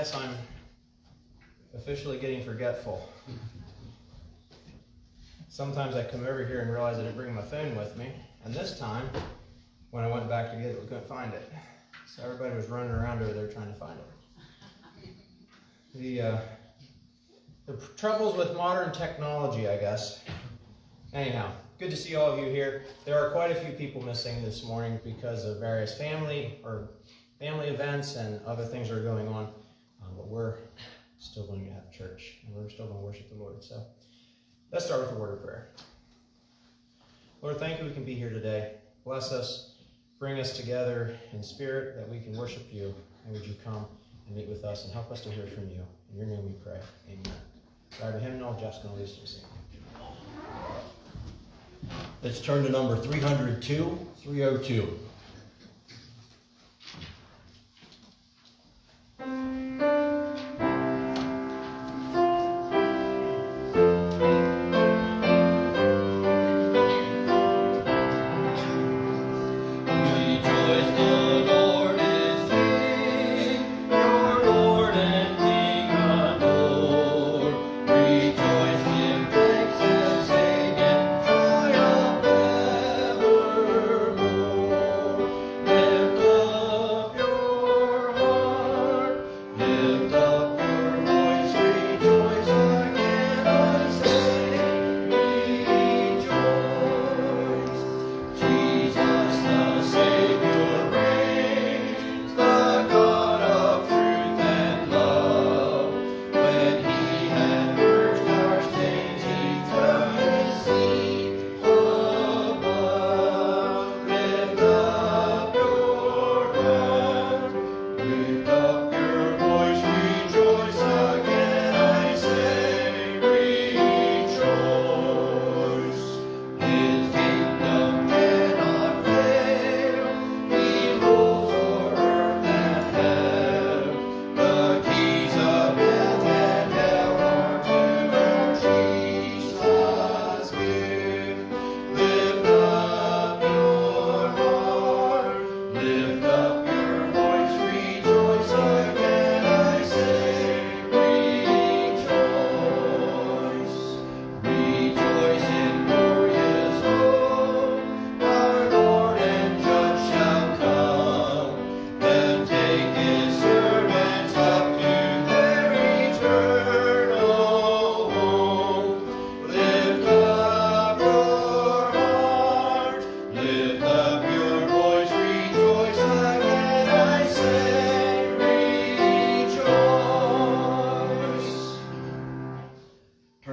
guess I'm officially getting forgetful. Sometimes I come over here and realize I didn't bring my phone with me, and this time, when I went back to get it, we couldn't find it. So everybody was running around over there trying to find it. The troubles with modern technology, I guess. Anyhow, good to see all of you here. There are quite a few people missing this morning because of various family events and other things that are going on. But we're still going to have church, and we're still going to worship the Lord. So let's start with a word of prayer. Lord, thank you we can be here today. Bless us, bring us together in spirit that we can worship you. And would you come and meet with us and help us to hear from you. In your name we pray. Amen. Sorry to hymnal, Jessica and Lisa to sing. Let's turn to number 302.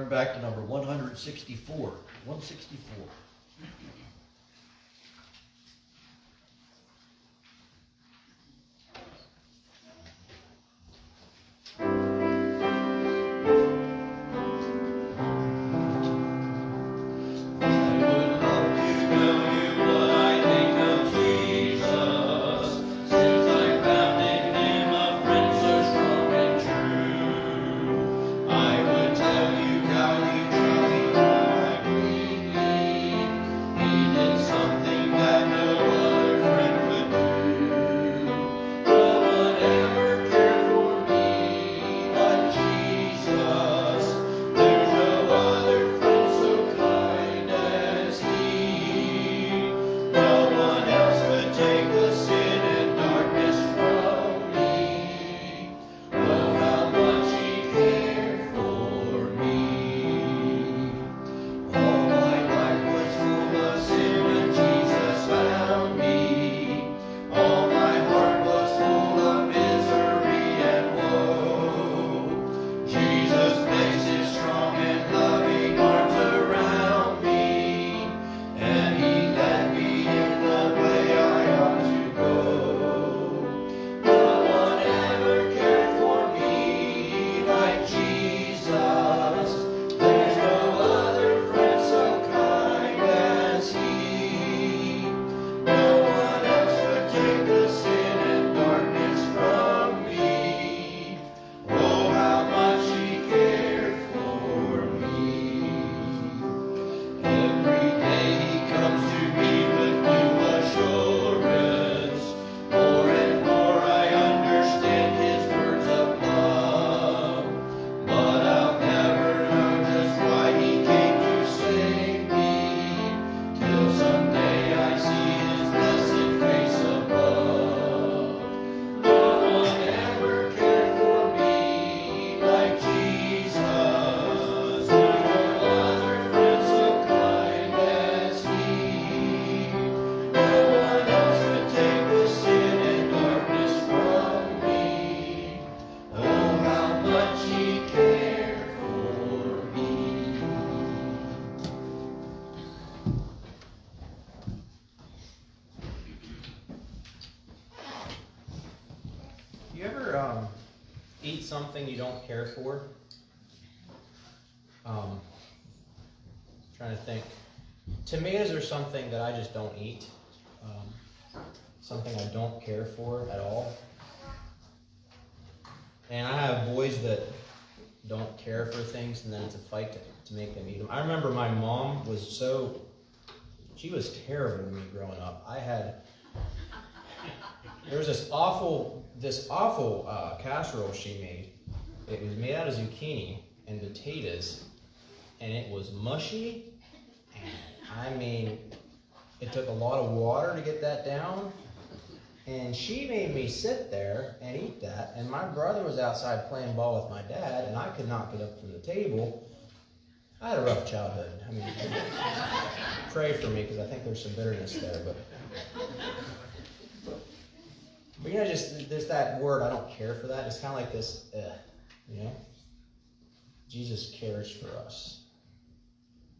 Back to number 164. 164. I would tell you how you truly like me. something you don't care for? Trying to think. Tomatoes are something that I just don't eat. Something I don't care for at all. And I have boys that don't care for things, and then it's a fight to make them eat them. I remember my mom she was terrible to me growing up. There was this awful casserole she made. It was made out of zucchini and potatoes, and it was mushy. And I mean, it took a lot of water to get that down. And she made me sit there and eat that. And my brother was outside playing ball with my dad, and I could not get up from the table. I had a rough childhood. I mean, pray for me, because I think there's some bitterness there. But you know, just there's that word, I don't care for that. It's kind of like this, you know? Jesus cares for us.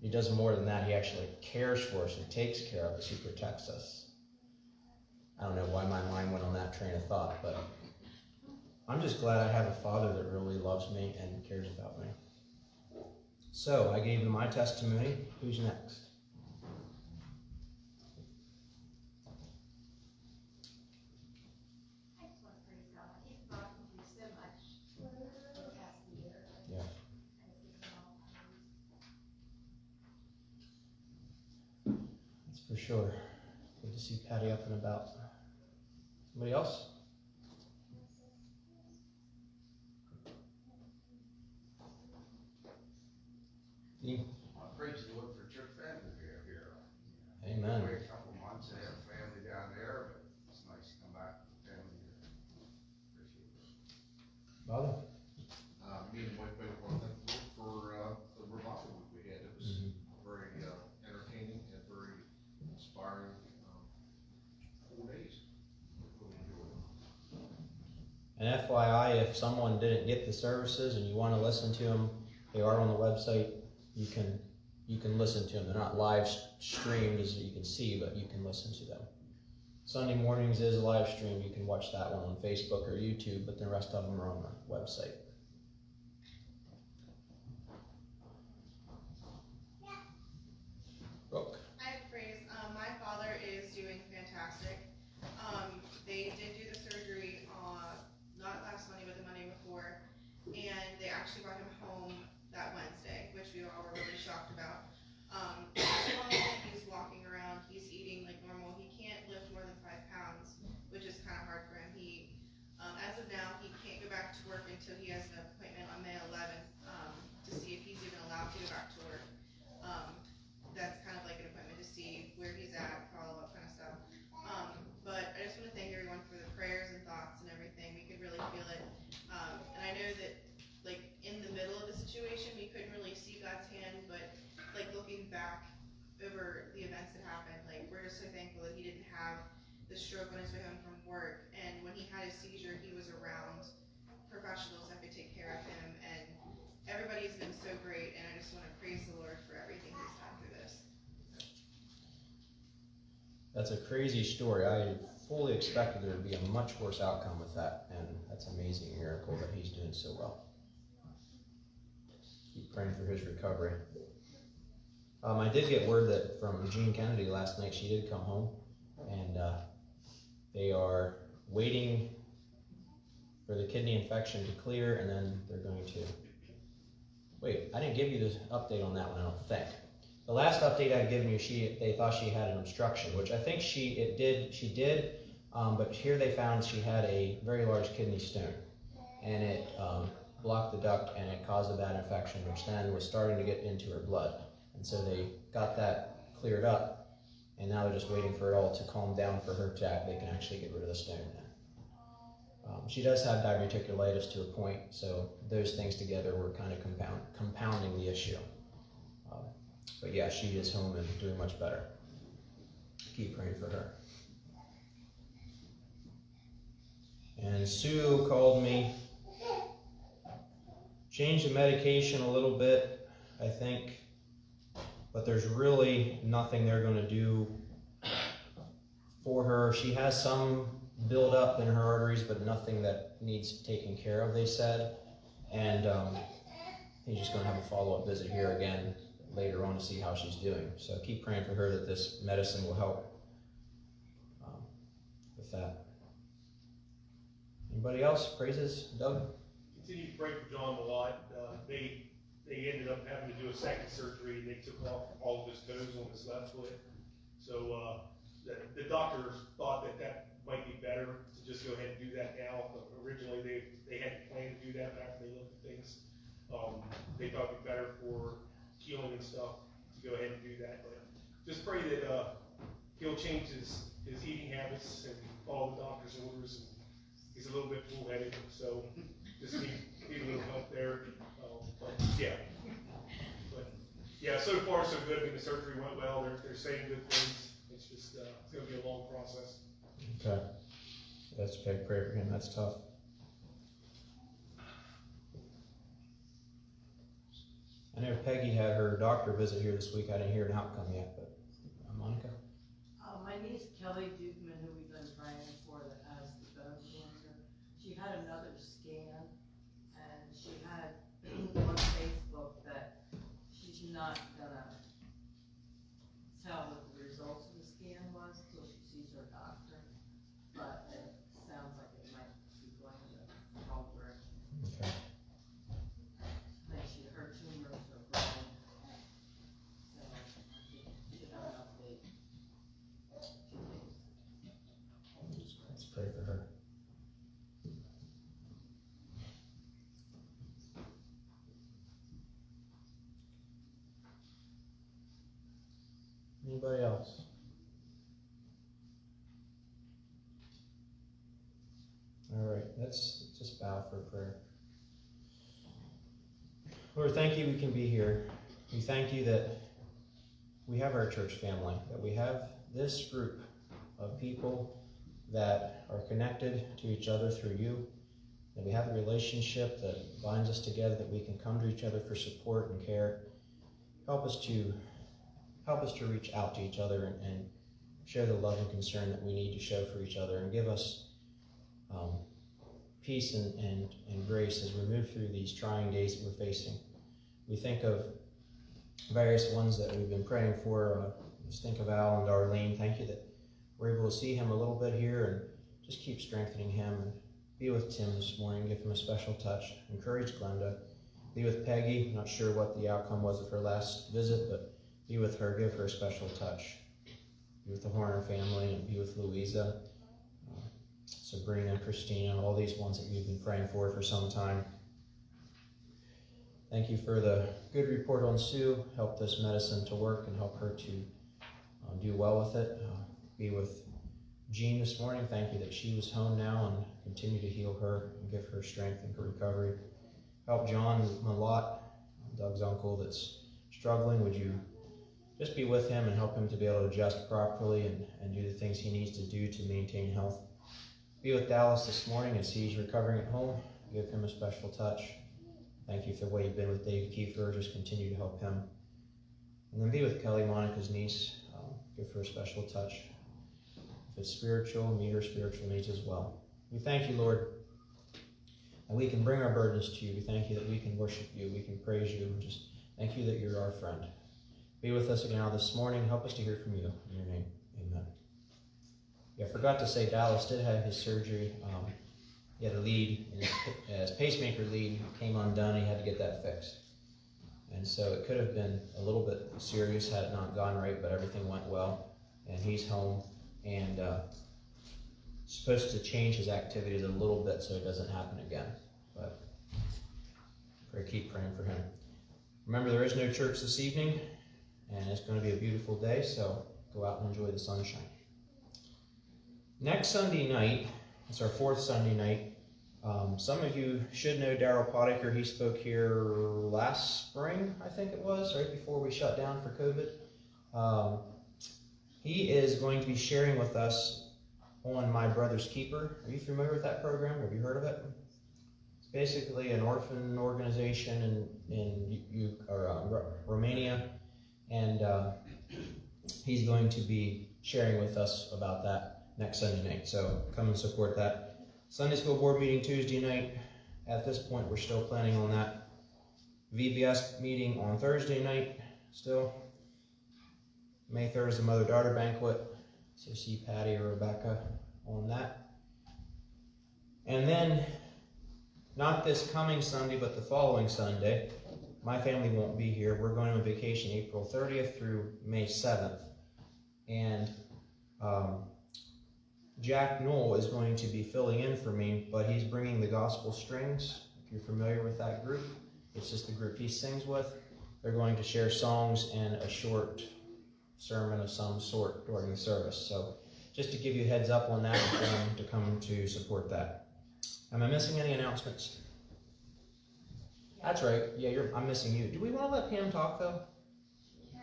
He does more than that. He actually cares for us. He takes care of us. He protects us. I don't know why my mind went on that train of thought, but I'm just glad I have a father that really loves me and cares about me. So, I gave him my testimony. Who's next? I just want to praise God. He's brought me through so much the past year. Yeah. That's for sure. Good to see Patty up and about. Somebody else? Praise the Lord for church family here. Amen. Wait a couple months, I have family down there, but it's nice to come back with family here. Appreciate it. Father? Me and my wife want to thank the Lord for the revival week we had. It was very entertaining and very inspiring 4 days. Really enjoyed it. And FYI, if someone didn't get the services and you want to listen to them, they are on the website. You can listen to them. They're not live streamed as you can see, but you can listen to them. Sunday mornings is a live stream. You can watch that one on Facebook or YouTube, but the rest of them are on the website. Brooke. I have praise. My father is doing fantastic. They did do the surgery not last Monday, but the Monday before, and they actually brought him home that Wednesday, which we all were really shocked about. He's walking around, he's eating like normal. He can't lift more than 5 pounds, which is kind of hard for him. As of now, he can't go back to work until he has an appointment on May 11th to see if he's even allowed to go back to work. That's kind of like an appointment to see where he's at, follow up kind of stuff. But I just want to thank everyone for the prayers and thoughts and everything. We could really feel it. And I know that like in the middle of the situation, we couldn't really see God's hand, but like looking back over the events that happened, like we're just so thankful that he didn't have the stroke on his way home from work. And when he had his seizure, he was around professionals that could take care of him. And everybody's been so great. And I just want to praise the Lord for everything he's done through this. That's a crazy story. I fully expected there to be a much worse outcome with that, and that's an amazing miracle that he's doing so well. Keep praying for his recovery. I did get word that from Jean Kennedy last night. She did come home, and they are waiting for the kidney infection to clear, and then they're going to... Wait, I didn't give you this update on that one, I don't think. The last update I'd given you, they thought she had an obstruction, which I think she did, but here they found she had a very large kidney stone, and it blocked the duct, and it caused a bad infection, which then was starting to get into her blood. And so they got that cleared up, and now they're just waiting for it all to calm down for her they can actually get rid of the stone now. She does have diverticulitis to a point, so those things together were kind of compounding the issue. But yeah, she is home and doing much better. Keep praying for her. And Sue called me. Changed the medication a little bit, I think. But there's really nothing they're going to do for her. She has some buildup in her arteries, but nothing that needs taken care of, they said. And he's just going to have a follow-up visit here again later on to see how she's doing. So keep praying for her that this medicine will help with that. Anybody else? Praises? Doug? Continue to pray for John a lot. They ended up having to do a second surgery. They took off all of his toes on his left foot. So the doctors thought that might be better to just go ahead and do that now. But originally they had planned to do that, but after they looked at things, they thought it'd be better for healing and stuff to go ahead and do that. But just pray that he'll change his eating habits and follow the doctor's orders. And he's a little bit bull-headed, so just need a little help there. But yeah, so far so good. I mean, the surgery went well. They're saying good things. It's just it's going to be a long process. Okay. That's big. Pray for him. That's tough. I know Peggy had her doctor visit here this week. I didn't hear an outcome yet, but Monica? My niece Kelly Dukeman, who we've been praying for, that has the bone cancer, she had another scan, and she had on Facebook that she's not gonna tell what the results of the scan was till she sees her doctor, but it sounds like it might be going in the wrong direction. Okay. Her tumors are growing, so I think she should have an update. Let's pray for her. Anybody else? All right, let's just bow for prayer. Lord, thank you we can be here. We thank you that we have our church family, that we have this group of people that are connected to each other through you, that we have a relationship that binds us together, that we can come to each other for support and care. Help us to reach out to each other and show the love and concern that we need to show for each other, and give us peace and grace as we move through these trying days that we're facing. We think of various ones that we've been praying for. Just think of Al and Darlene. Thank you that we're able to see him a little bit here, and just keep strengthening him, and be with Tim this morning. Give him a special touch. Encourage Glenda. Be with Peggy. Not sure what the outcome was of her last visit, but be with her. Give her a special touch. Be with the Horner family, and be with Louisa, Sabrina, Christina, all these ones that we've been praying for some time. Thank you for the good report on Sue. Help this medicine to work and help her to do well with it. Be with Jean this morning. Thank you that she was home now, and continue to heal her and give her strength and recovery. Help John a lot, Doug's uncle that's struggling. Would you just be with him and help him to be able to adjust properly and do the things he needs to do to maintain health. Be with Dallas this morning as he's recovering at home. Give him a special touch. Thank you for the way you've been with Dave Kiefer. Just continue to help him. And then be with Kelly, Monica's niece. Give her a special touch. If it's spiritual, meet her spiritual needs as well. We thank you, Lord, and we can bring our burdens to you. We thank you that we can worship you. We can praise you. And just thank you that you're our friend. Be with us again this morning. Help us to hear from you. In your name, amen. Yeah, I forgot to say Dallas did have his surgery. He had a lead, his pacemaker lead came undone. He had to get that fixed. And so it could have been a little bit serious had it not gone right, but everything went well. And he's home, and supposed to change his activities a little bit so it doesn't happen again. But keep praying for him. Remember, there is no church this evening, and it's going to be a beautiful day, so go out and enjoy the sunshine. Next Sunday night, it's our fourth Sunday night. Some of you should know Darryl Potiker. He spoke here last spring, I think it was, right before we shut down for COVID. He is going to be sharing with us on My Brother's Keeper. Are you familiar with that program? Have you heard of it? It's basically an orphan organization in Romania, and he's going to be sharing with us about that next Sunday night. So come and support that. Sunday school board meeting Tuesday night, at this point, we're still planning on that VBS meeting on Thursday night still. May 3rd is the mother-daughter banquet, so see Patty or Rebecca on that. And then, not this coming Sunday, but the following Sunday, my family won't be here. We're going on vacation April 30th through May 7th. And Jack Knoll is going to be filling in for me, but he's bringing the Gospel Strings. If you're familiar with that group, it's just the group he sings with. They're going to share songs and a short sermon of some sort during the service. So just to give you a heads up on that, to come to support that. Am I missing any announcements? That's right. Yeah, I'm missing you. Do we want to let Pam talk though? Yeah.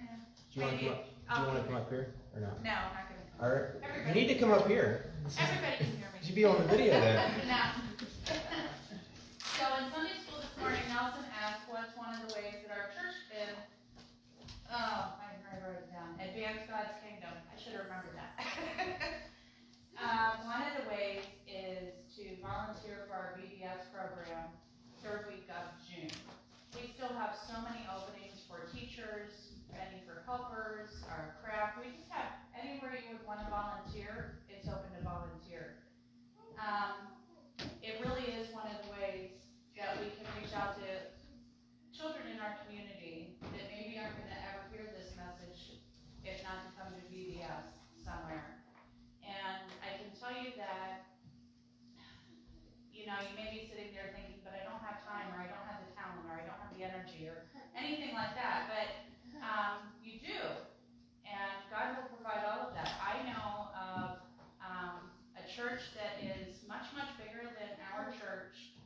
Do you want to come up? Do you want to come up here or not? No, I'm not gonna. All right. You Everybody- need to come up here. Everybody can hear me. You should be on the video then. No. So in Sunday school this morning, Nelson asked what's one of the ways that our church can, I wrote it down, advance God's kingdom. I should have remembered that. One of the ways is to volunteer for our BBS program, third week of June. We still have so many openings for teachers, any for helpers, our craft. We just have anywhere you would want to volunteer, it's open to volunteer. It really is one of the ways that we can reach out to children in our community that maybe aren't going to ever hear this message if not to come to BBS somewhere. And I can tell you that, you may be sitting there thinking, but I don't have time, or I don't have the talent, or I don't have the energy, or anything like that, but you do, and God will provide all of that. I know of a church that is much, much bigger than our church,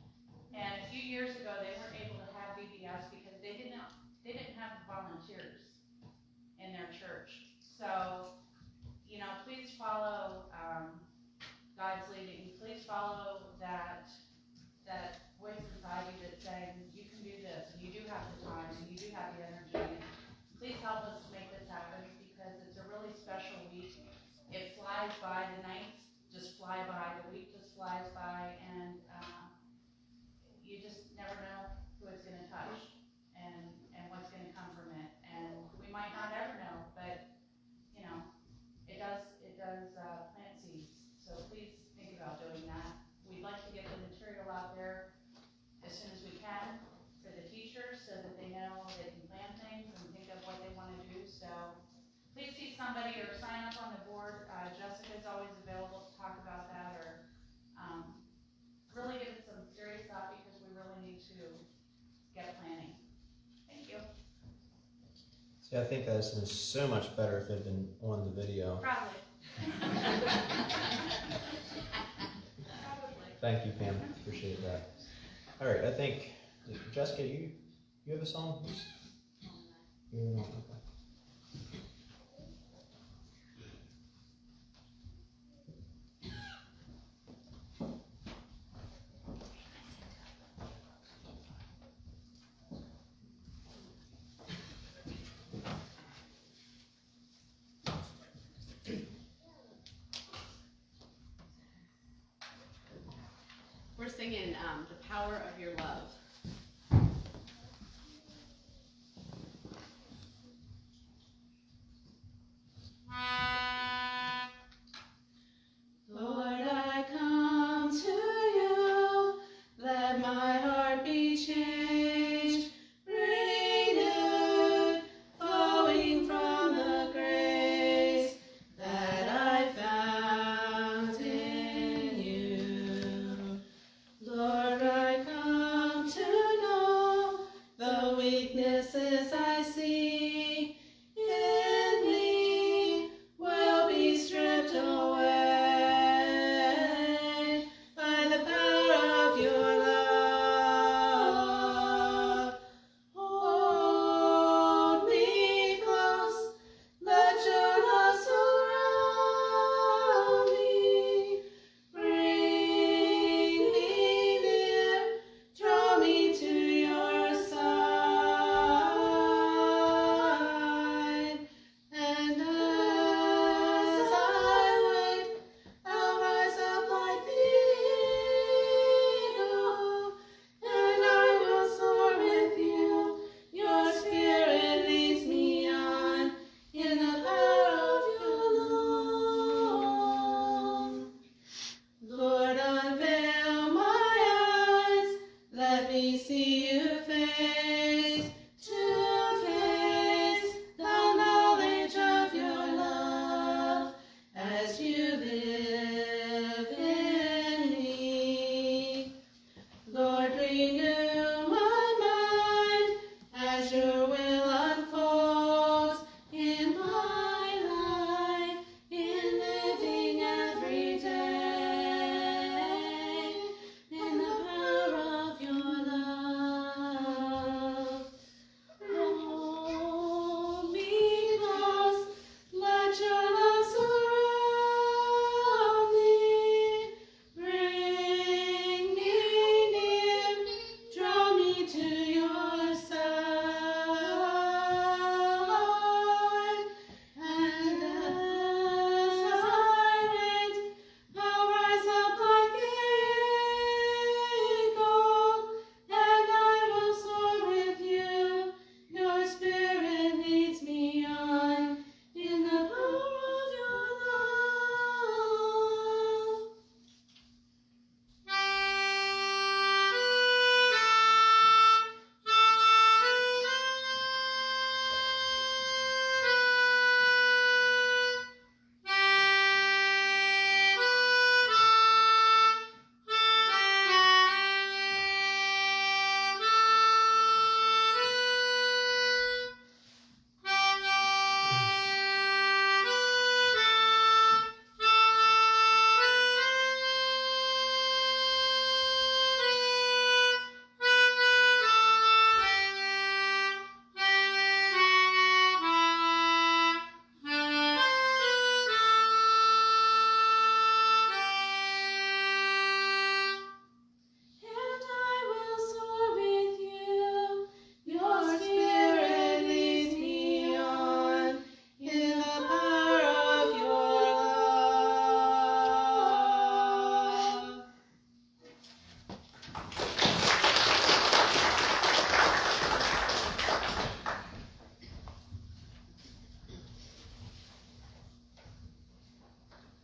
and a few years ago, they weren't able to have VBS because they didn't have volunteers in their church. So, please follow God's leading. Please follow that voice inside you that's saying, you can do this, and you do have the time, and you do have the energy. Please help us to make this happen, because it's a really special week. It flies by, the nights just fly by, the week just flies by, and you just never know who it's going to touch and what's going to come from it. And we might not ever know, but it does plant seeds. So please think about doing that. We'd like to get the material out there as soon as we can for the teachers, so that they know they can plan things and think of what they want to do. So please see somebody or sign up on the board. Jessica's always available to talk about that, or really give it some serious thought, because we really need to get planning. Thank you. See, I think this is so much better if it had been on the video. Probably. Thank you, Pam. Appreciate that. All right, I think, Jessica, you have a song? You don't? Okay. We're singing The Power of Your Love. Lord, I come to you, let my heart be changed, renewed, flowing from the grace that I found in you. Lord, I come to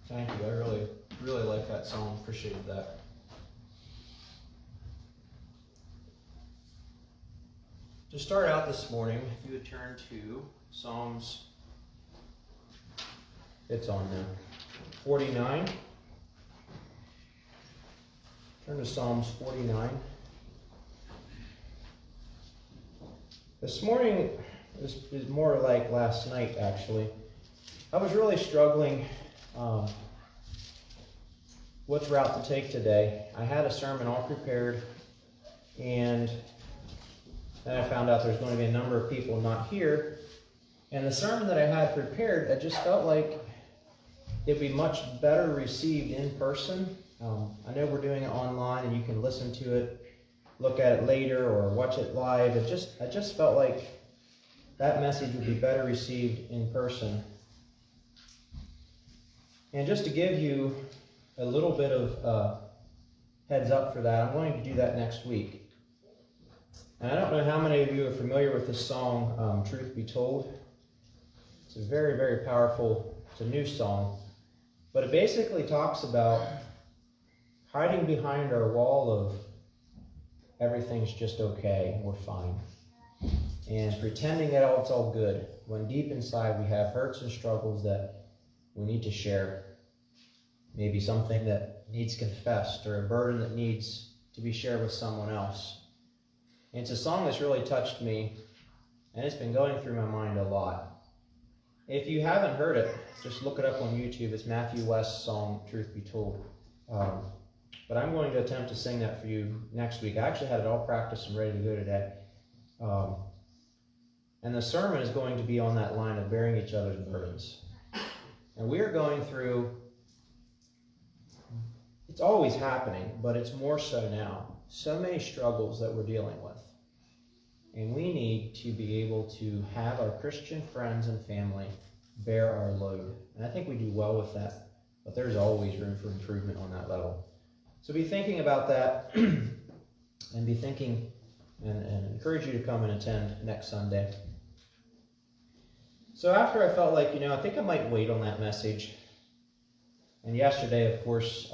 Thank you. I really like that song. Appreciate that. To start out this morning, if you would turn to Psalms, it's on now, 49. Turn to Psalms 49. This morning is more like last night, actually. I was really struggling which route to take today. I had a sermon all prepared, and then I found out there's going to be a number of people not here. And the sermon that I had prepared, I just felt like it'd be much better received in person. I know we're doing it online, and you can listen to it, look at it later, or watch it live. I just felt like that message would be better received in person. And just to give you a little bit of heads up for that, I'm going to do that next week. And I don't know how many of you are familiar with this song, Truth Be Told. It's a very, very powerful, it's a new song. But it basically talks about hiding behind our wall of everything's just okay, we're fine. And pretending that it's all good, when deep inside we have hurts and struggles that we need to share. Maybe something that needs confessed, or a burden that needs to be shared with someone else. And it's a song that's really touched me, and it's been going through my mind a lot. If you haven't heard it, just look it up on YouTube. It's Matthew West's song, Truth Be Told. But I'm going to attempt to sing that for you next week. I actually had it all practiced and ready to go today. And the sermon is going to be on that line of bearing each other's burdens. And we are going through, it's always happening, but it's more so now. So many struggles that we're dealing with. And we need to be able to have our Christian friends and family bear our load. And I think we do well with that, but there's always room for improvement on that level. So be thinking about that, and be thinking, and encourage you to come and attend next Sunday. So after I felt like, I think I might wait on that message. And yesterday, of course,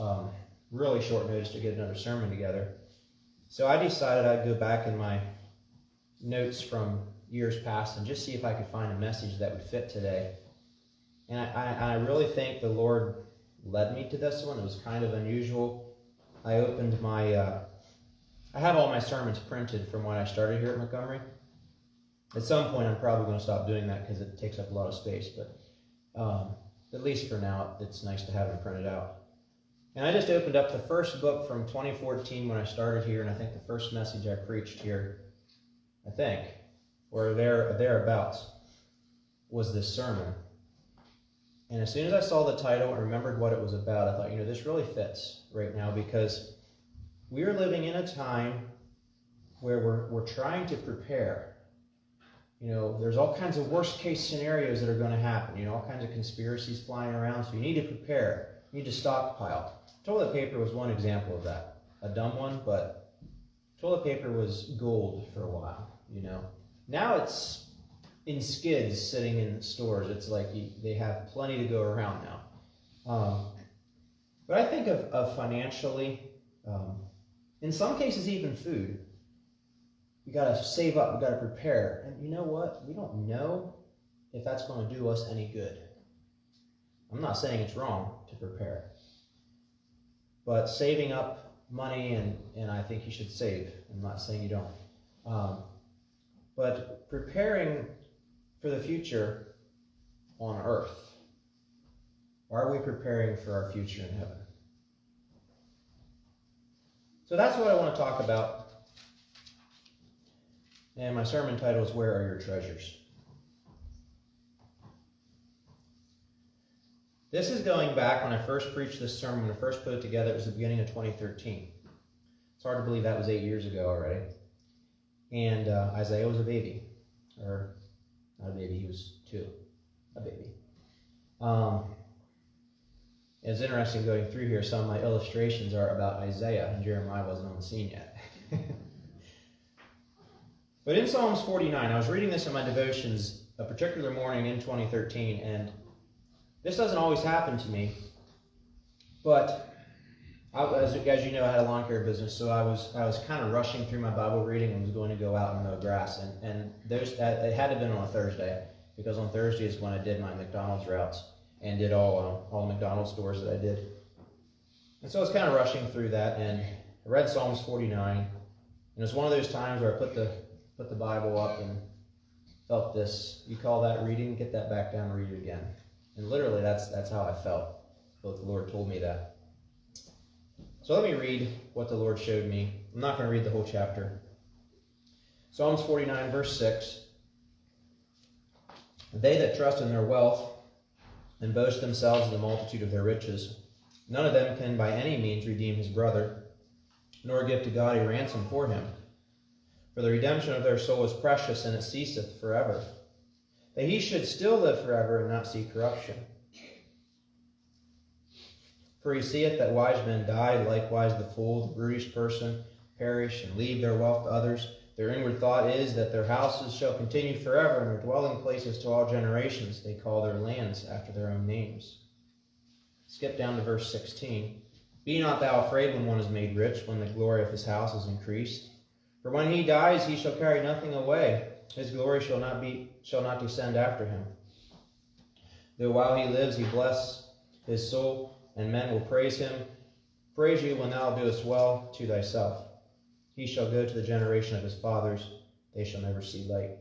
really short notice to get another sermon together. So I decided I'd go back in my notes from years past and just see if I could find a message that would fit today. And I really think the Lord led me to this one. It was kind of unusual. I opened my, I have all my sermons printed from when I started here at Montgomery. At some point, I'm probably going to stop doing that because it takes up a lot of space. But at least for now, it's nice to have them printed out. And I just opened up the first book from 2014 when I started here, and I think the first message I preached here, or thereabouts, was this sermon. And as soon as I saw the title and remembered what it was about, I thought, this really fits right now, because we are living in a time where we're trying to prepare. There's all kinds of worst case scenarios that are going to happen, all kinds of conspiracies flying around, so you need to prepare. You need to stockpile. Toilet paper was one example of that. A dumb one, but toilet paper was gold for a while, Now it's in skids sitting in stores. It's like they have plenty to go around now. But I think of financially, in some cases even food. We got to save up, we got to prepare. And you know what? We don't know if that's going to do us any good. I'm not saying it's wrong to prepare. But saving up money, and I think you should save. I'm not saying you don't. But preparing for the future on earth. Are we preparing for our future in heaven? So that's what I want to talk about. And my sermon title is, Where Are Your Treasures? This is going back when I first preached this sermon, when I first put it together. It was the beginning of 2013. It's hard to believe that was 8 years ago already. And Isaiah was a baby. Or, not a baby, he was 2. A baby. It's interesting going through here. Some of my illustrations are about Isaiah, and Jeremiah wasn't on the scene yet. But in Psalms 49, I was reading this in my devotions a particular morning in 2013, and this doesn't always happen to me, But as you know, I had a lawn care business, so I was kind of rushing through my Bible reading and was going to go out and mow grass. And those it had to have been on a Thursday, because on Thursday is when I did my McDonald's routes and did all the McDonald's stores that I did. And so I was kind of rushing through that, and I read Psalms 49, and it was one of those times where I put the Bible up and felt this. You call that reading? Get that back down and read it again. And literally, that's how I felt. But the Lord told me that. So let me read what the Lord showed me. I'm not going to read the whole chapter. Psalms 49, verse 6. They that trust in their wealth and boast themselves in the multitude of their riches, none of them can by any means redeem his brother, nor give to God a ransom for him. For the redemption of their soul is precious, and it ceaseth forever. That he should still live forever and not see corruption. For he seeth that wise men die, likewise the fool, the brutish person, perish, and leave their wealth to others. Their inward thought is that their houses shall continue forever, and their dwelling places to all generations. They call their lands after their own names. Skip down to verse 16. Be not thou afraid when one is made rich, when the glory of his house is increased. For when he dies, he shall carry nothing away. His glory shall not descend after him. Though while he lives, he bless his soul, and men will praise him. Praise you when thou doest well to thyself. He shall go to the generation of his fathers. They shall never see light.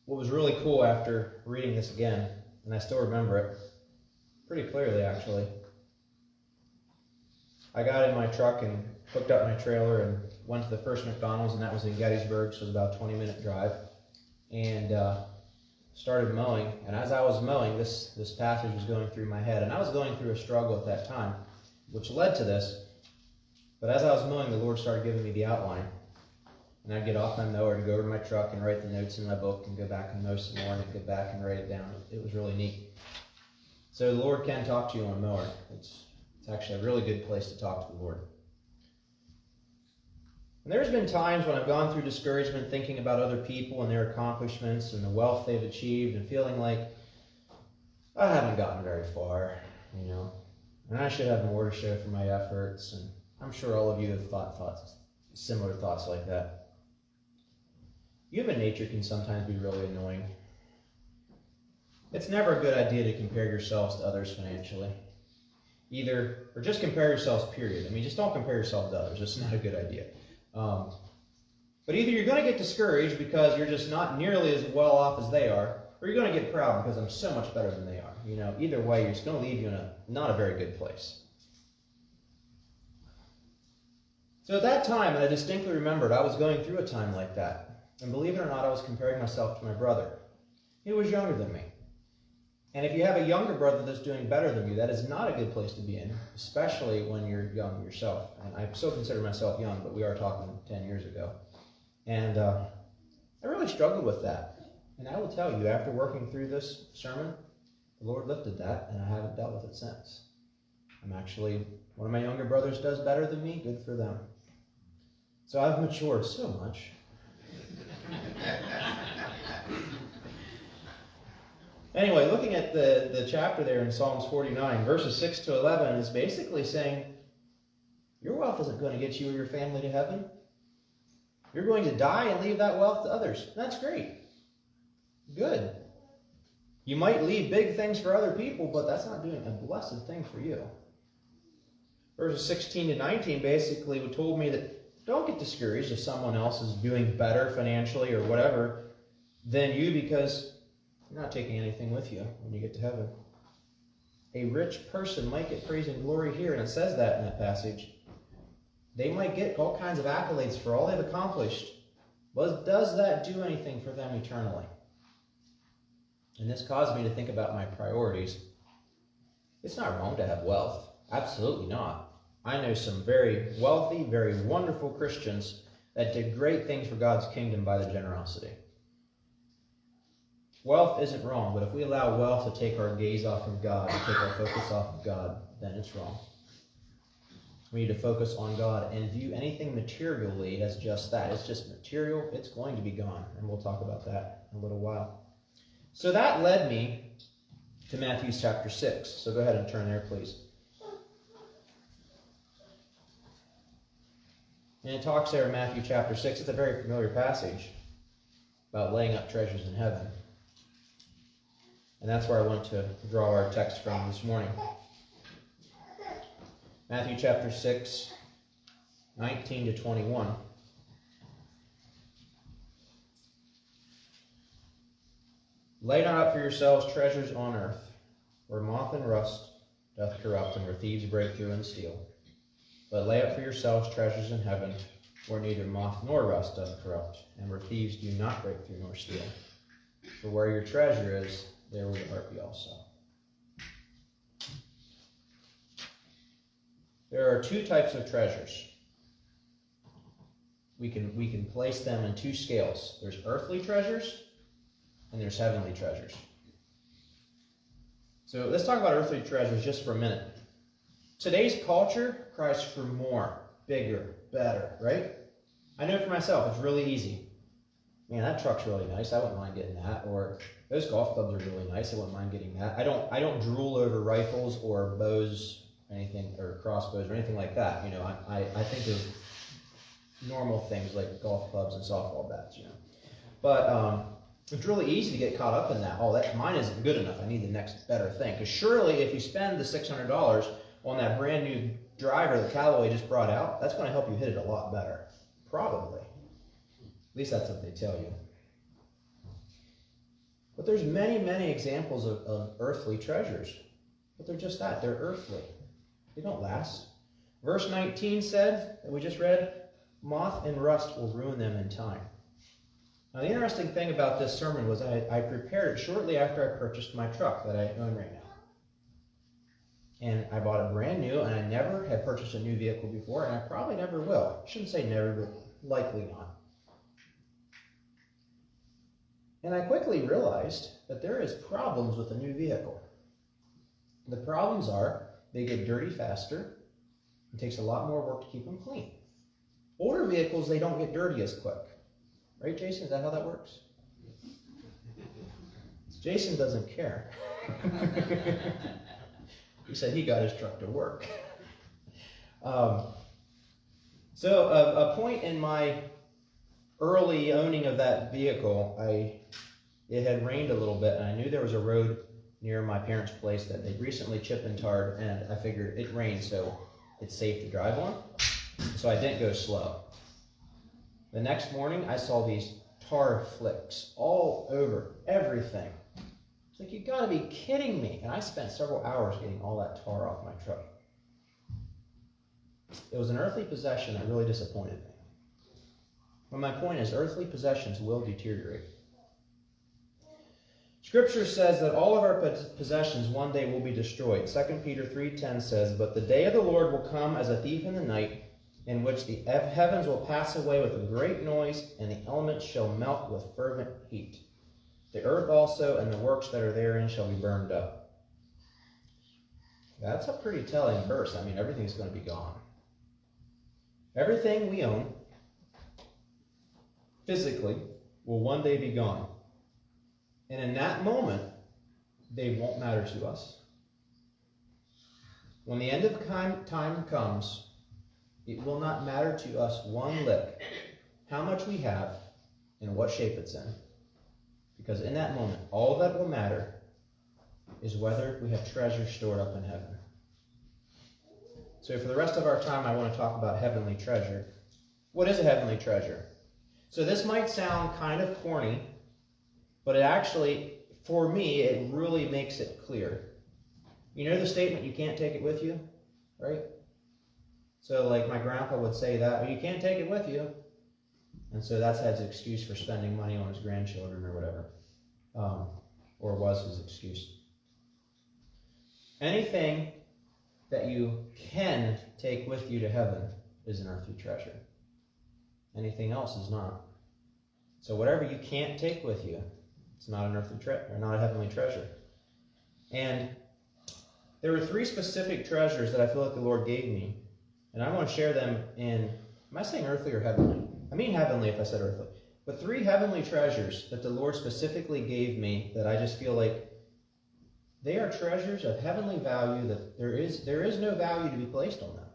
What was really cool after reading this again, and I still remember it pretty clearly actually, I got in my truck and hooked up my trailer and went to the first McDonald's, and that was in Gettysburg, so it was about a 20-minute drive, and started mowing. And as I was mowing, this passage was going through my head, and I was going through a struggle at that time, which led to this. But as I was mowing, the Lord started giving me the outline. And I'd get off my mower and go over to my truck and write the notes in my book and go back and mow some more and go back and write it down. It was really neat. So the Lord can talk to you on a mower. It's actually a really good place to talk to the Lord. And there's been times when I've gone through discouragement thinking about other people and their accomplishments and the wealth they've achieved and feeling like I haven't gotten very far, and I should have more to show for my efforts. And I'm sure all of you have similar thoughts like that. Human nature can sometimes be really annoying. It's never a good idea to compare yourselves to others financially. Or just compare yourselves, period. Just don't compare yourself to others. It's not a good idea. But either you're going to get discouraged because you're just not nearly as well off as they are, or you're going to get proud because I'm so much better than they are. Either way, it's going to leave you in not a very good place. So at that time, and I distinctly remembered, I was going through a time like that. And believe it or not, I was comparing myself to my brother. He was younger than me. And if you have a younger brother that's doing better than you, that is not a good place to be in, especially when you're young yourself. And I still consider myself young, but we are talking 10 years ago. And I really struggled with that. And I will tell you, after working through this sermon, the Lord lifted that, and I haven't dealt with it since. One of my younger brothers does better than me, good for them. So I've matured so much. Anyway, looking at the chapter there in Psalms 49, verses 6 to 11 is basically saying, your wealth isn't going to get you or your family to heaven. You're going to die and leave that wealth to others. That's great. Good. You might leave big things for other people, but that's not doing a blessed thing for you. Verses 16 to 19 basically told me that don't get discouraged if someone else is doing better financially or whatever than you, because you're not taking anything with you when you get to heaven. A rich person might get praise and glory here, and it says that in that passage. They might get all kinds of accolades for all they've accomplished, but does that do anything for them eternally? And this caused me to think about my priorities. It's not wrong to have wealth. Absolutely not. I know some very wealthy, very wonderful Christians that did great things for God's kingdom by their generosity. Wealth isn't wrong, but if we allow wealth to take our gaze off of God, and take our focus off of God, then it's wrong. We need to focus on God and view anything materially as just that. It's just material. It's going to be gone, and we'll talk about that in a little while. So that led me to Matthew chapter 6. So go ahead and turn there, please. And it talks there in Matthew chapter 6. It's a very familiar passage about laying up treasures in heaven. And that's where I want to draw our text from this morning. Matthew chapter 6, 19 to 21. Lay not up for yourselves treasures on earth, where moth and rust doth corrupt, and where thieves break through and steal. But lay up for yourselves treasures in heaven, where neither moth nor rust doth corrupt, and where thieves do not break through nor steal. For where your treasure is, there will your heart be also. There are two types of treasures. We can place them in two scales. There's earthly treasures, and there's heavenly treasures. So let's talk about earthly treasures just for a minute. Today's culture cries for more, bigger, better, right? I know for myself, it's really easy. Man, that truck's really nice. I wouldn't mind getting that. Or those golf clubs are really nice. I wouldn't mind getting that. I don't drool over rifles or bows, anything, or crossbows or anything like that. You know, I think of normal things like golf clubs and softball bats. You know, but it's really easy to get caught up in that. Oh, mine isn't good enough. I need the next better thing. Because surely, if you spend the $600 on that brand new driver that Callaway just brought out, that's going to help you hit it a lot better. Probably. At least that's what they tell you. But there's many, many examples of earthly treasures. But they're just that. They're earthly. They don't last. Verse 19 said, that we just read, moth and rust will ruin them in time. Now, the interesting thing about this sermon was I prepared it shortly after I purchased my truck that I own right now. And I bought it brand new, and I never had purchased a new vehicle before, and I probably never will. I shouldn't say never, but likely not. And I quickly realized that there is problems with a new vehicle. The problems are they get dirty faster. It takes a lot more work to keep them clean. Older vehicles, they don't get dirty as quick. Right, Jason? Is that how that works? Jason doesn't care. He said he got his truck to work. So a point in my early owning of that vehicle, it had rained a little bit, and I knew there was a road near my parents' place that they'd recently chipped and tarred, and I figured it rained, so it's safe to drive on. So I didn't go slow. The next morning, I saw these tar flicks all over everything. It's like, you gotta be kidding me. And I spent several hours getting all that tar off my truck. It was an earthly possession that really disappointed me. But my point is, earthly possessions will deteriorate. Scripture says that all of our possessions one day will be destroyed. 2 Peter 3:10 says, but the day of the Lord will come as a thief in the night, in which the heavens will pass away with a great noise, and the elements shall melt with fervent heat. The earth also and the works that are therein shall be burned up. That's a pretty telling verse. I mean, everything's going to be gone. Everything we own, physically, will one day be gone. And in that moment, they won't matter to us. When the end of time comes, it will not matter to us one lick how much we have and what shape it's in. Because in that moment, all that will matter is whether we have treasure stored up in heaven. So for the rest of our time, I want to talk about heavenly treasure. What is a heavenly treasure? So this might sound kind of corny, but it actually, for me, it really makes it clear. You know the statement, you can't take it with you, right? So like my grandpa would say that, well, you can't take it with you. And so that's his excuse for spending money on his grandchildren or whatever. Or was his excuse. Anything that you can take with you to heaven is an earthly treasure. Anything else is not. So whatever you can't take with you, it's not an earthly treasure, or not a heavenly treasure. And there were 3 specific treasures that I feel like the Lord gave me. And I want to share them in, am I saying earthly or heavenly? I mean heavenly if I said earthly. But 3 heavenly treasures that the Lord specifically gave me that I just feel like They are treasures of heavenly value that there is no value to be placed on them.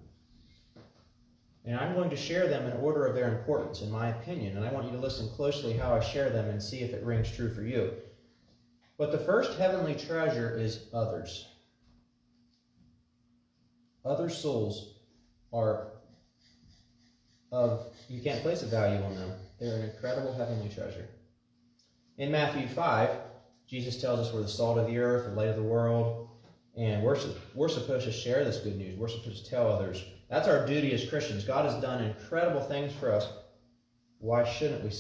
And I'm going to share them in order of their importance, in my opinion, and I want you to listen closely how I share them and see if it rings true for you. But the first heavenly treasure is others. Other souls are you can't place a value on them. They're an incredible heavenly treasure. In Matthew 5, Jesus tells us we're the salt of the earth, the light of the world, and we're supposed to share this good news. We're supposed to tell others. That's our duty as Christians. God has done incredible things for us. Why shouldn't we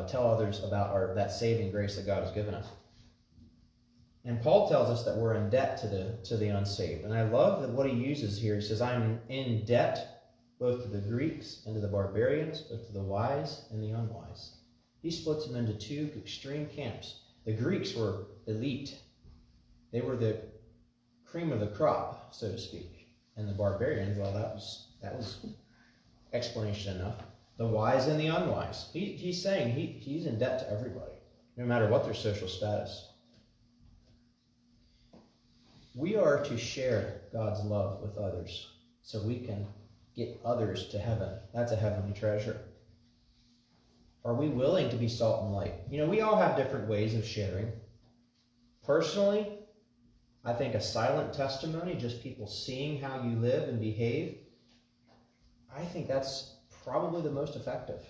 tell others about that saving grace that God has given us? And Paul tells us that we're in debt to the unsaved. And I love that what he uses here. He says, I'm in debt both to the Greeks and to the barbarians, both to the wise and the unwise. He splits them into two extreme camps. The Greeks were elite. They were the cream of the crop, so to speak. And the barbarians, well, that was explanation enough. The wise and the unwise. He's saying he's in debt to everybody, no matter what their social status. We are to share God's love with others so we can get others to heaven. That's a heavenly treasure. Are we willing to be salt and light? You know, we all have different ways of sharing. Personally, I think a silent testimony, just people seeing how you live and behave, I think that's probably the most effective.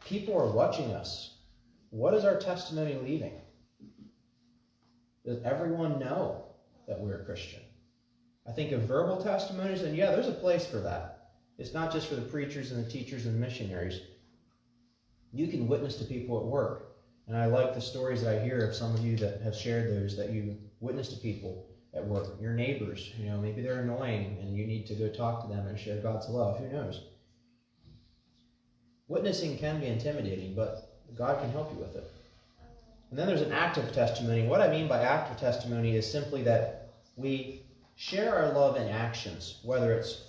People are watching us. What is our testimony leaving? Does everyone know that we're a Christian? I think of verbal testimonies, and yeah, there's a place for that. It's not just for the preachers and the teachers and the missionaries. You can witness to people at work. And I like the stories that I hear of some of you that have shared those, that you witness to people at work. Your neighbors, maybe they're annoying and you need to go talk to them and share God's love. Who knows? Witnessing can be intimidating, but God can help you with it. And then there's an active testimony. What I mean by active testimony is simply that we share our love in actions, whether it's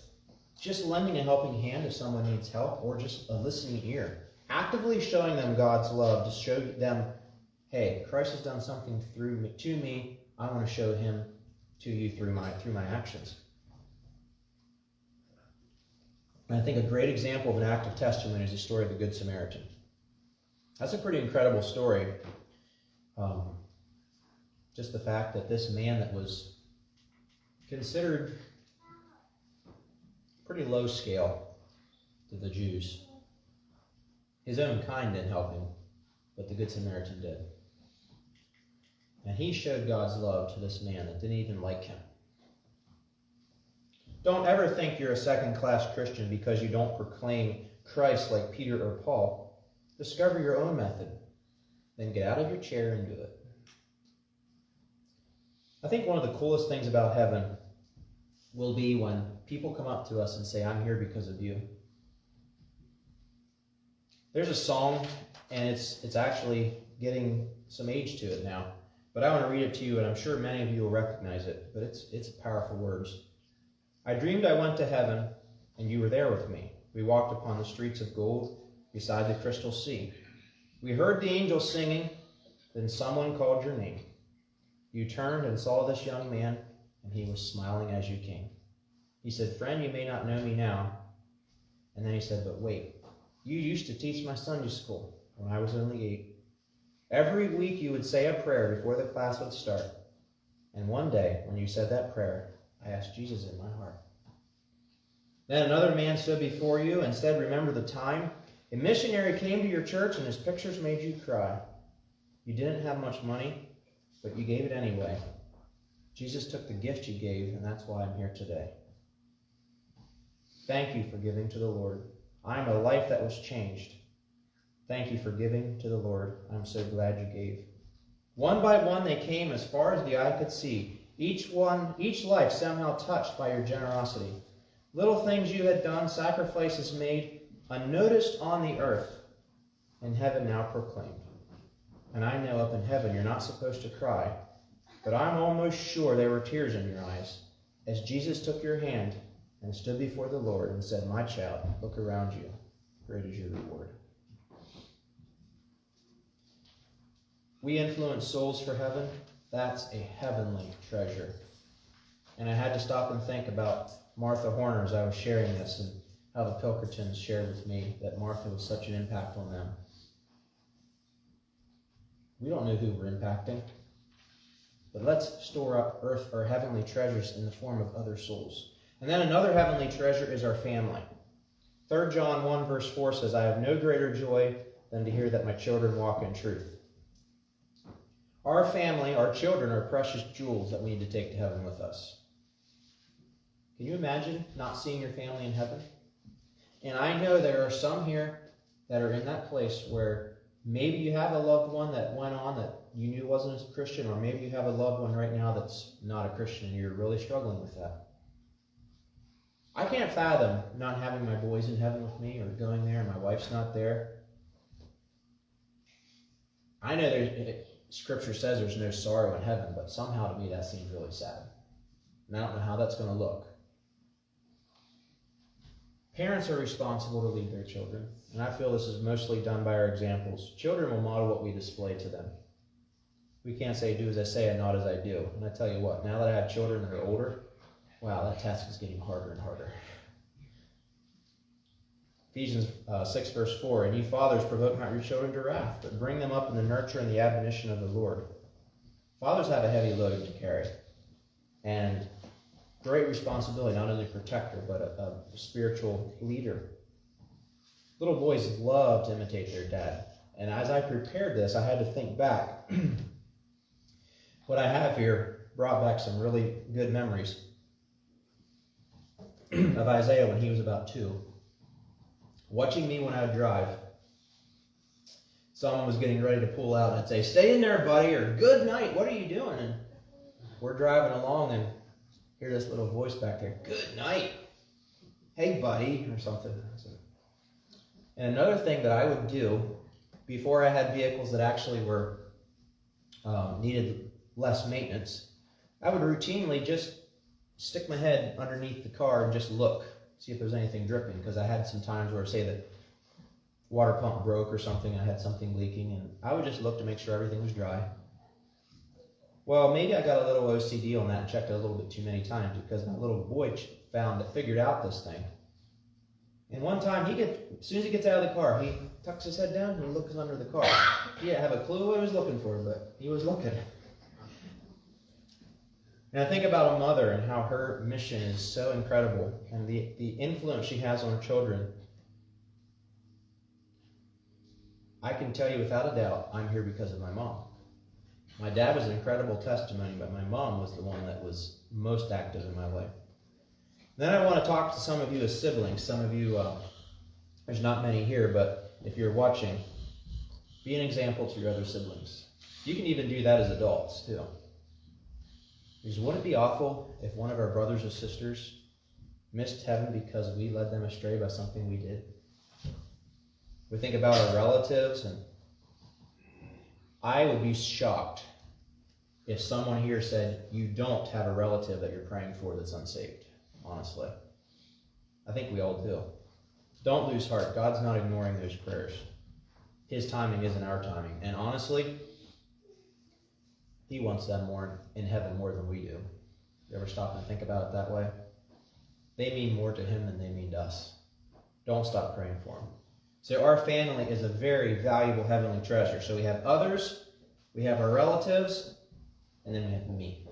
just lending a helping hand if someone needs help or just a listening ear. Actively showing them God's love to show them, hey, Christ has done something to me. I want to show him to you through my actions. And I think a great example of an active testimony is the story of the Good Samaritan. That's a pretty incredible story. Just the fact that this man that was considered pretty low scale to the Jews, his own kind didn't help him, but the Good Samaritan did. And he showed God's love to this man that didn't even like him. Don't ever think you're a second-class Christian because you don't proclaim Christ like Peter or Paul. Discover your own method. Then get out of your chair and do it. I think one of the coolest things about heaven will be when people come up to us and say, I'm here because of you. There's a song, and it's actually getting some age to it now. But I want to read it to you, and I'm sure many of you will recognize it. But it's powerful words. I dreamed I went to heaven, and you were there with me. We walked upon the streets of gold beside the crystal sea. We heard the angels singing, then someone called your name. You turned and saw this young man, and he was smiling as you came. He said, friend, you may not know me now. And then he said, but wait, you used to teach my Sunday school when I was only 8. Every week you would say a prayer before the class would start. And one day, when you said that prayer, I asked Jesus in my heart. Then another man stood before you and said, remember the time? A missionary came to your church and his pictures made you cry. You didn't have much money, but you gave it anyway. Jesus took the gift you gave, and that's why I'm here today. Thank you for giving to the Lord. I am a life that was changed. Thank you for giving to the Lord. I'm so glad you gave. One by one they came as far as the eye could see. Each life somehow touched by your generosity. Little things you had done, sacrifices made, unnoticed on the earth, in heaven now proclaimed. And I know up in heaven you're not supposed to cry, but I'm almost sure there were tears in your eyes as Jesus took your hand and stood before the Lord and said, my child, look around you. Great is your reward. we influence souls for heaven, that's a heavenly treasure. And I had to stop and think about Martha Horner as I was sharing this, and how the Pilkertons shared with me that Martha was such an impact on them. We don't know who we're impacting, but let's store up earth or heavenly treasures in the form of other souls. And then another heavenly treasure is our family. 3 John 1 verse 4 says, I have no greater joy than to hear that my children walk in truth. Our family, our children, are precious jewels that we need to take to heaven with us. Can you imagine not seeing your family in heaven? And I know there are some here that are in that place where maybe you have a loved one that went on that you knew wasn't a Christian, or maybe you have a loved one right now that's not a Christian and you're really struggling with that. I can't fathom not having my boys in heaven with me, or going there and my wife's not there. I know Scripture says there's no sorrow in heaven, but somehow to me that seems really sad. And I don't know how that's going to look. Parents are responsible to lead their children, and I feel this is mostly done by our examples. Children will model what we display to them. We can't say, do as I say and not as I do. And I tell you what, now that I have children that are older, wow, that task is getting harder and harder. Ephesians 6 verse 4, and you fathers, provoke not your children to wrath, but bring them up in the nurture and the admonition of the Lord. Fathers have a heavy load to carry, and great responsibility, not only a protector, but a spiritual leader. Little boys love to imitate their dad. And as I prepared this, I had to think back. What I have here brought back some really good memories of Isaiah when he was about 2. Watching me when I would drive. Someone was getting ready to pull out, and I'd say, stay in there, buddy, or good night, what are you doing? And we're driving along, and hear this little voice back there, good night, hey buddy, or something. And another thing that I would do before I had vehicles that actually were needed less maintenance, I would routinely just stick my head underneath the car and just look, see if there's anything dripping, because I had some times where, say, the water pump broke or something, I had something leaking, and I would just look to make sure everything was dry. Well, maybe I got a little OCD on that and checked it a little bit too many times, because my little boy figured out this thing. And one time, as soon as he gets out of the car, he tucks his head down and he looks under the car. He didn't have a clue what he was looking for, but he was looking. And I think about a mother and how her mission is so incredible, and the influence she has on her children. I can tell you without a doubt, I'm here because of my mom. My dad was an incredible testimony, but my mom was the one that was most active in my life. Then I want to talk to some of you as siblings. Some of you, there's not many here, but if you're watching, be an example to your other siblings. You can even do that as adults, too. Because wouldn't it be awful if one of our brothers or sisters missed heaven because we led them astray by something we did? We think about our relatives, and I would be shocked if someone here said, you don't have a relative that you're praying for that's unsaved, honestly. I think we all do. Don't lose heart. God's not ignoring those prayers. His timing isn't our timing. And honestly, he wants them more in heaven more than we do. You ever stop and think about it that way? They mean more to him than they mean to us. Don't stop praying for them. So our family is a very valuable heavenly treasure. So we have others, we have our relatives, and then we have me.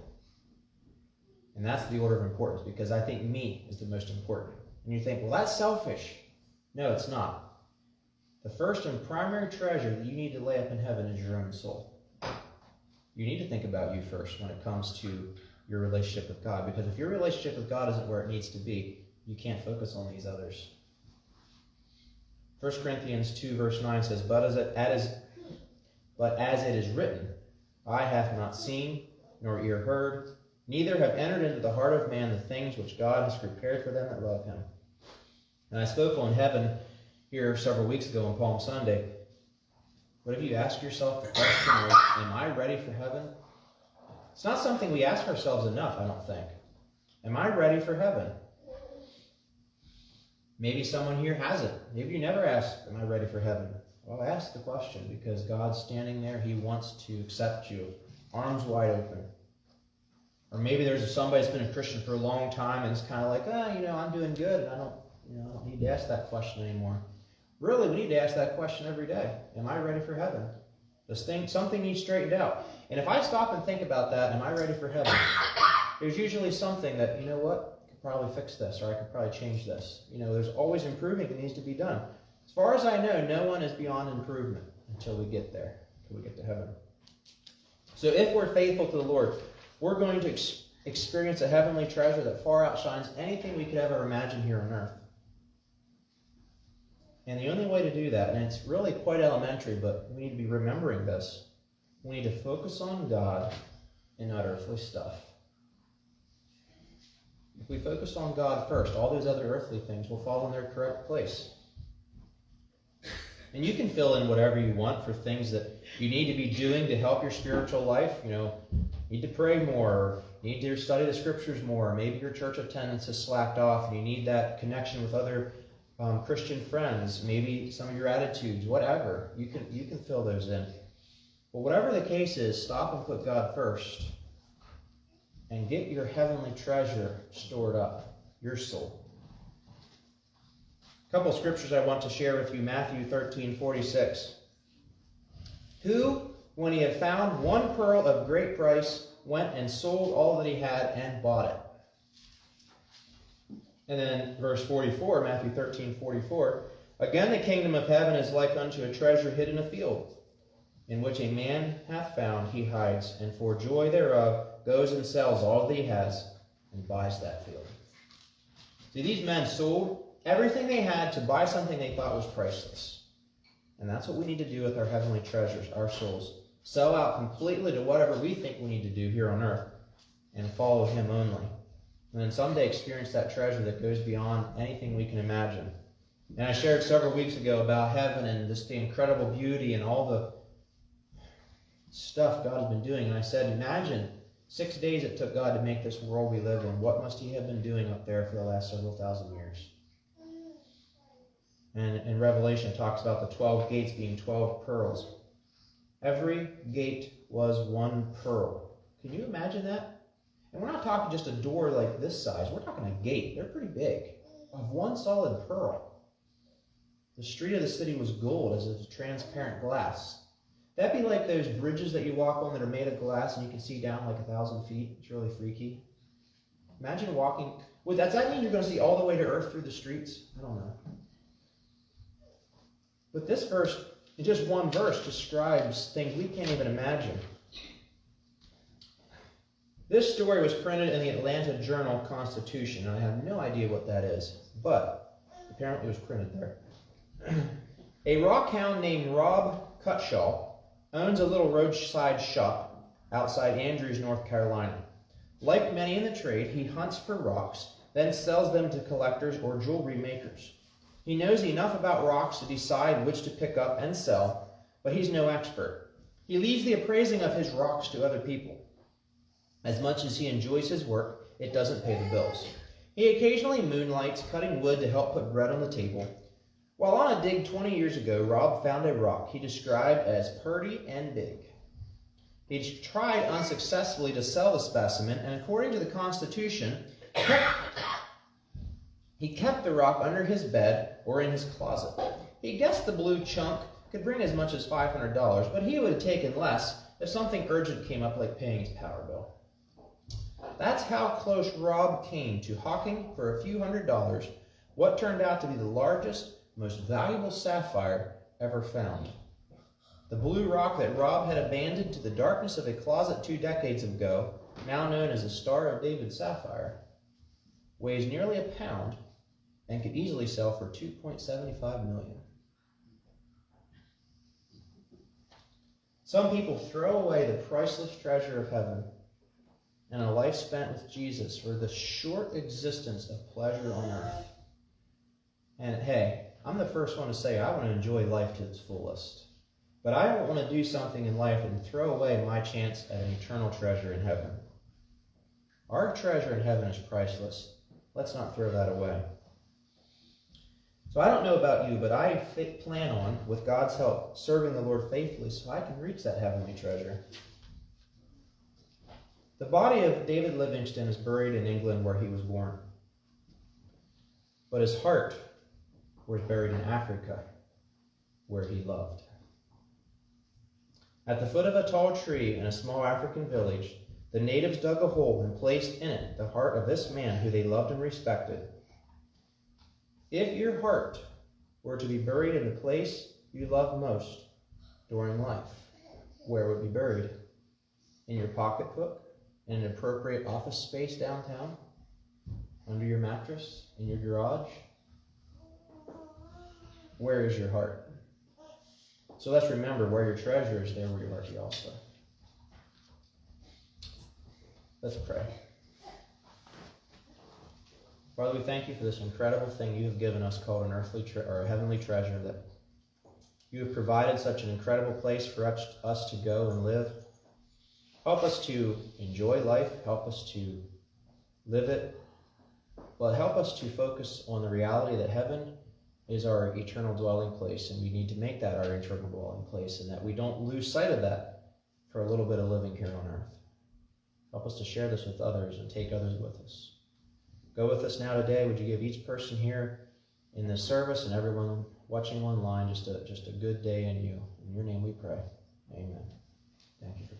And that's the order of importance, because I think me is the most important. And you think, well, that's selfish. No, it's not. The first and primary treasure that you need to lay up in heaven is your own soul. You need to think about you first when it comes to your relationship with God, because if your relationship with God isn't where it needs to be, you can't focus on these others. 1 Corinthians 2 verse 9 says, But as it is written, eye hath not seen, nor ear heard, neither have entered into the heart of man the things which God has prepared for them that love him. And I spoke on heaven here several weeks ago on Palm Sunday. But if you ask yourself the question, am I ready for heaven? It's not something we ask ourselves enough, I don't think. Am I ready for heaven? Maybe someone here hasn't. Maybe you never asked, am I ready for heaven? Well, ask the question, because God's standing there. He wants to accept you, arms wide open. Or maybe there's somebody that's been a Christian for a long time and it's kind of like, I'm doing good and I don't need to ask that question anymore. Really, we need to ask that question every day. Am I ready for heaven? Something needs straightened out. And if I stop and think about that, am I ready for heaven? There's usually something that, I could probably fix this, or I could probably change this. There's always improving that needs to be done. As far as I know, no one is beyond improvement until we get there, until we get to heaven. So if we're faithful to the Lord, we're going to experience a heavenly treasure that far outshines anything we could ever imagine here on earth. And the only way to do that, and it's really quite elementary, but we need to be remembering this, we need to focus on God and not earthly stuff. If we focus on God first, all those other earthly things will fall in their correct place. And you can fill in whatever you want for things that you need to be doing to help your spiritual life. Need to pray more, need to study the scriptures more. Maybe your church attendance has slacked off and you need that connection with other Christian friends. Maybe some of your attitudes, whatever. You can fill those in. But whatever the case is, stop and put God first. And get your heavenly treasure stored up, your soul. A couple of scriptures I want to share with you. Matthew 13:46. Who, when he had found one pearl of great price, went and sold all that he had and bought it. And then verse 44, Matthew 13:44. Again, the kingdom of heaven is like unto a treasure hid in a field, in which a man hath found, he hides, and for joy thereof goes and sells all that he has and buys that field. See, these men sold everything they had to buy something they thought was priceless. And that's what we need to do with our heavenly treasures, our souls. Sell out completely to whatever we think we need to do here on earth and follow him only. And then someday experience that treasure that goes beyond anything we can imagine. And I shared several weeks ago about heaven and just the incredible beauty and all the stuff God has been doing. And I said, imagine 6 days it took God to make this world we live in. What must he have been doing up there for the last several thousand years? And in Revelation it talks about the 12 gates being 12 pearls. Every gate was one pearl. Can you imagine that? And we're not talking just a door like this size. We're talking a gate. They're pretty big. Of one solid pearl. The street of the city was gold as if transparent glass. That'd be like those bridges that you walk on that are made of glass and you can see down like 1,000 feet. It's really freaky. Imagine walking. Does that mean you're going to see all the way to earth through the streets? I don't know. But this verse, in just one verse, describes things we can't even imagine. This story was printed in the Atlanta Journal-Constitution, and I have no idea what that is, but apparently it was printed there. A rock hound named Rob Cutshaw owns a little roadside shop outside Andrews, North Carolina. Like many in the trade, he hunts for rocks, then sells them to collectors or jewelry makers. He knows enough about rocks to decide which to pick up and sell, but he's no expert. He leaves the appraising of his rocks to other people. As much as he enjoys his work, it doesn't pay the bills. He occasionally moonlights, cutting wood to help put bread on the table. While on a dig 20 years ago, Rob found a rock he described as purty and big. He tried unsuccessfully to sell the specimen, and according to the Constitution, he kept the rock under his bed or in his closet. He guessed the blue chunk could bring as much as $500, but he would have taken less if something urgent came up like paying his power bill. That's how close Rob came to hawking for a few $100s what turned out to be the largest, most valuable sapphire ever found. The blue rock that Rob had abandoned to the darkness of a closet 2 decades ago, now known as the Star of David sapphire, weighs nearly a pound and could easily sell for $2.75 million. Some people throw away the priceless treasure of heaven and a life spent with Jesus for the short existence of pleasure on earth. And hey, I'm the first one to say I want to enjoy life to its fullest. But I don't want to do something in life and throw away my chance at an eternal treasure in heaven. Our treasure in heaven is priceless. Let's not throw that away. So I don't know about you, but I plan on, with God's help, serving the Lord faithfully so I can reach that heavenly treasure. The body of David Livingstone is buried in England where he was born. But his heart was buried in Africa where he loved. At the foot of a tall tree in a small African village, the natives dug a hole and placed in it the heart of this man who they loved and respected. If your heart were to be buried in the place you love most during life, where would it be buried? In your pocketbook? In an appropriate office space downtown? Under your mattress? In your garage? Where is your heart? So let's remember, where your treasure is, there will your heart be also. Let's pray. Father, we thank you for this incredible thing you have given us called an earthly or a heavenly treasure, that you have provided such an incredible place for us to go and live. Help us to enjoy life. Help us to live it. But help us to focus on the reality that heaven is our eternal dwelling place, and we need to make that our eternal dwelling place, and that we don't lose sight of that for a little bit of living here on earth. Help us to share this with others and take others with us. Go with us now today. Would you give each person here in this service and everyone watching online just a good day in you. In your name we pray. Amen. Thank you for